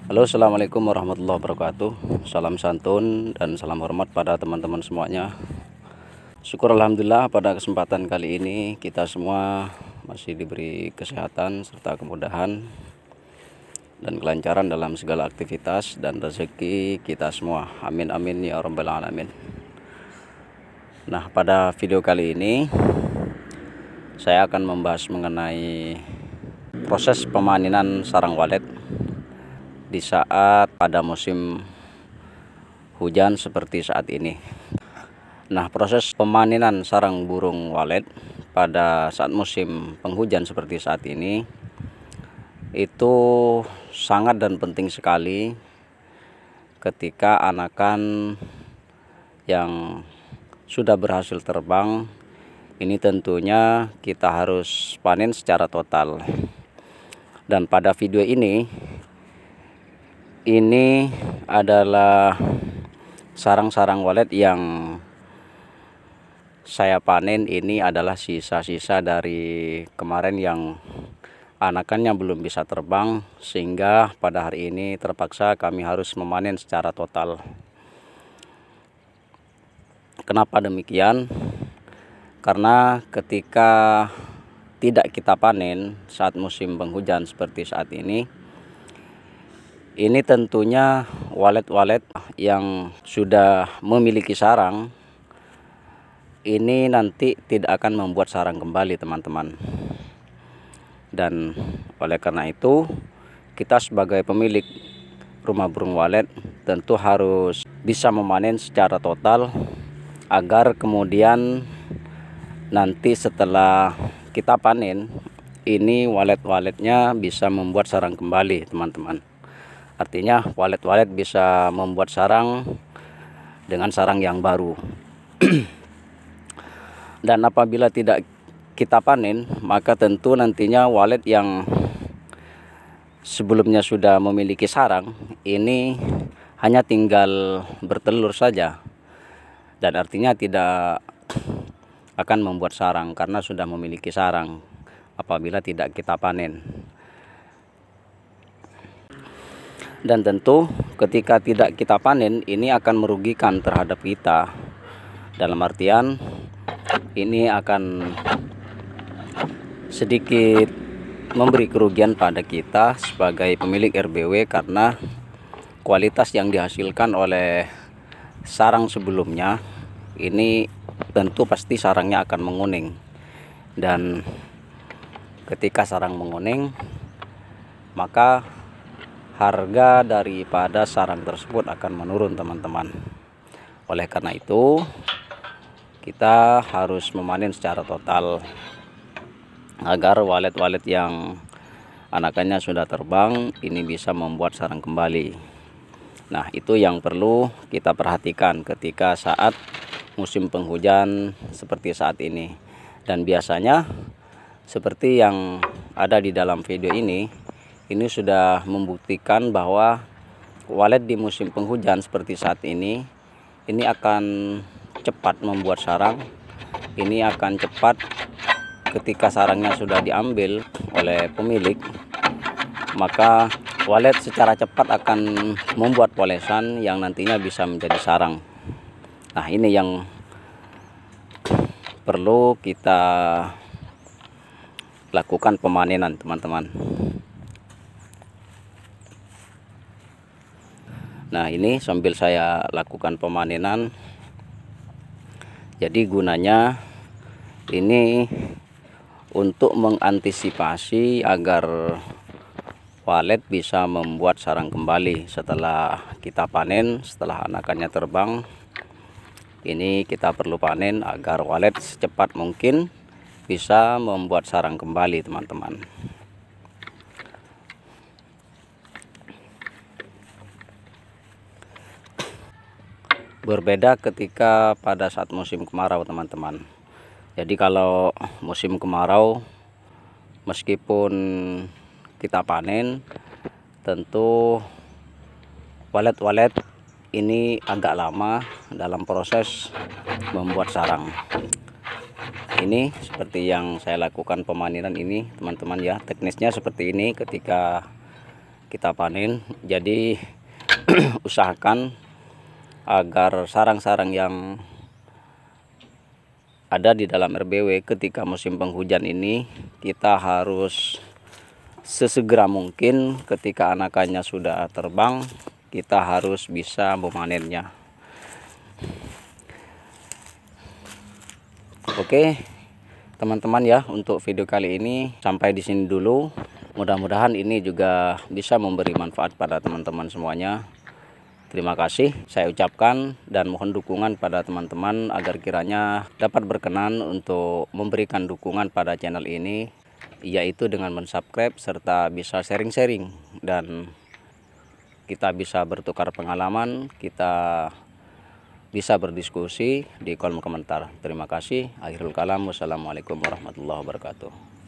Halo, assalamualaikum warahmatullahi wabarakatuh. Salam santun dan salam hormat pada teman-teman semuanya. Syukur alhamdulillah pada kesempatan kali ini kita semua masih diberi kesehatan serta kemudahan dan kelancaran dalam segala aktivitas dan rezeki kita semua. Amin amin ya rabbal alamin. Nah, pada video kali ini saya akan membahas mengenai proses pemanenan sarang walet di saat pada musim hujan seperti saat ini. Nah, proses pemanenan sarang burung walet pada saat musim penghujan seperti saat ini itu sangat dan penting sekali ketika anakan yang sudah berhasil terbang ini tentunya kita harus panen secara total. Dan pada video ini adalah sarang-sarang walet yang saya panen. Ini adalah sisa-sisa dari kemarin yang anakannya belum bisa terbang, sehingga pada hari ini terpaksa kami harus memanen secara total. Kenapa demikian? Karena ketika tidak kita panen saat musim penghujan seperti saat ini tentunya walet-walet yang sudah memiliki sarang ini nanti tidak akan membuat sarang kembali, teman-teman. Dan oleh karena itu kita sebagai pemilik rumah burung walet tentu harus bisa memanen secara total agar kemudian nanti setelah kita panen ini walet-waletnya bisa membuat sarang kembali, teman-teman. Artinya walet-walet bisa membuat sarang dengan sarang yang baru. Dan apabila tidak kita panen, maka tentu nantinya walet yang sebelumnya sudah memiliki sarang ini hanya tinggal bertelur saja. Dan artinya tidak akan membuat sarang karena sudah memiliki sarang apabila tidak kita panen. Dan tentu ketika tidak kita panen ini akan merugikan terhadap kita, dalam artian ini akan sedikit memberi kerugian pada kita sebagai pemilik RBW, karena kualitas yang dihasilkan oleh sarang sebelumnya ini tentu pasti sarangnya akan menguning. Dan ketika sarang menguning, maka harga daripada sarang tersebut akan menurun, teman-teman. Oleh karena itu kita harus memanen secara total agar walet-walet yang anakannya sudah terbang ini bisa membuat sarang kembali. Nah, itu yang perlu kita perhatikan ketika saat musim penghujan seperti saat ini. Dan biasanya seperti yang ada di dalam video ini sudah membuktikan bahwa walet di musim penghujan seperti saat ini akan cepat membuat sarang. Ini akan cepat ketika sarangnya sudah diambil oleh pemilik, maka walet secara cepat akan membuat polesan yang nantinya bisa menjadi sarang. Nah, ini yang perlu kita lakukan pemanenan, teman-teman. Nah, ini sambil saya lakukan pemanenan, jadi gunanya ini untuk mengantisipasi agar walet bisa membuat sarang kembali setelah kita panen. Setelah anakannya terbang, ini kita perlu panen agar walet secepat mungkin bisa membuat sarang kembali, teman-teman. Berbeda ketika pada saat musim kemarau, teman-teman. Jadi kalau musim kemarau, meskipun kita panen, tentu walet-walet ini agak lama dalam proses membuat sarang. Ini seperti yang saya lakukan pemanenan ini, teman-teman ya. Teknisnya seperti ini. Ketika kita panen. Jadi usahakan agar sarang-sarang yang ada di dalam RBW ketika musim penghujan ini, kita harus sesegera mungkin ketika anakannya sudah terbang, kita harus bisa memanennya. Oke teman-teman ya, untuk video kali ini sampai di sini dulu. Mudah-mudahan ini juga bisa memberi manfaat pada teman-teman semuanya. Terima kasih saya ucapkan dan mohon dukungan pada teman-teman agar kiranya dapat berkenan untuk memberikan dukungan pada channel ini, yaitu dengan mensubscribe serta bisa sharing-sharing dan kita bisa bertukar pengalaman, kita bisa berdiskusi di kolom komentar. Terima kasih. Akhirul kalam. Wassalamualaikum warahmatullahi wabarakatuh.